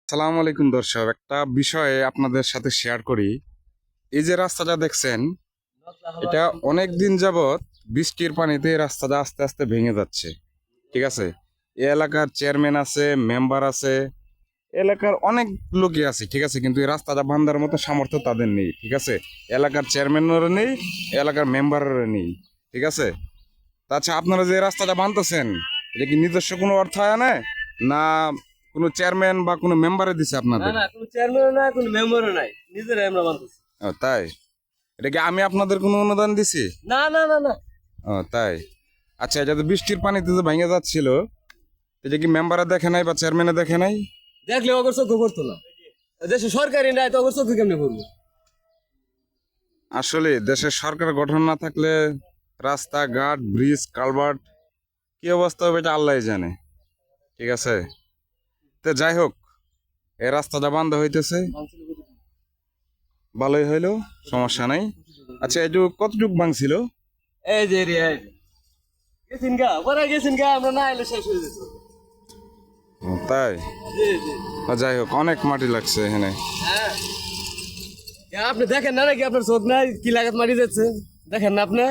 আসসালামু আলাইকুম দর্শক, একটা বিষয়ে আপনাদের সাথে শেয়ার করি। এই যে রাস্তাটা দেখছেন, এটা অনেক দিন যাবৎ বৃষ্টির পানিতে এই রাস্তাটা আস্তে আস্তে ভেঙে যাচ্ছে। ঠিক আছে, এই এলাকার চেয়ারম্যান আছে, মেম্বার আছে, এলাকার অনেক লোকই আছে, ঠিক আছে, কিন্তু এই রাস্তাটা বান্ধার মতো সামর্থ্য তাদের নেই। ঠিক আছে, এলাকার চেয়ারম্যানেরও নেই, এলাকার মেম্বারেরও নেই। ঠিক আছে, আচ্ছা, আপনারা যে রাস্তাটা বানতেছেন, এটা কি নিজস্ব কোনো অর্থায়নে না কোনো চেয়ারম্যান বা কোনো মেম্বারে দিছে না আপনাদের? না কোনো চেয়ারম্যানও নাই কোনো মেম্বারও নাই, নিজেরাই আমরা বানতেছি। ও তাই? এটা কি আমি আপনাদের কোনো অনুদান দিছি? না না না না ও তাই? আচ্ছা, এটা তো বৃষ্টির পানিতে যে ভেঙে যাচ্ছিল, এটা কি মেম্বারে দেখে নাই বা চেয়ারম্যানে দেখে নাই? দেখলে অগর চোখে করতো না। দেশে সরকারি নাই তো অগর চোখে কেমনে করবো? আসলে দেশের সরকার গঠন না থাকলে রাস্তাঘাট, ব্রিজ, কালভার্ট কি অবস্থা হবে এটা আল্লাহই জানে। ঠিক আছে, তো যাই হোক, এই রাস্তাটা বন্ধ হইতেছে, ভালোই হইলো, সমস্যা নাই। আচ্ছা, একটু কতটুক ভাঙছিল? এই যে রে এই যে। গেছেন গা পরে গেছেন গা, আমরা না এলে শেষ হয়ে যেত। ও, তাই? জি জি। যাই হোক, অনেক মাটি লাগছে এখানে। হ্যাঁ আপনি দেখেন না নাকি? আপনার চোখ নাই কি লাগাত মারি যাচ্ছে? দেখেন না আপনি?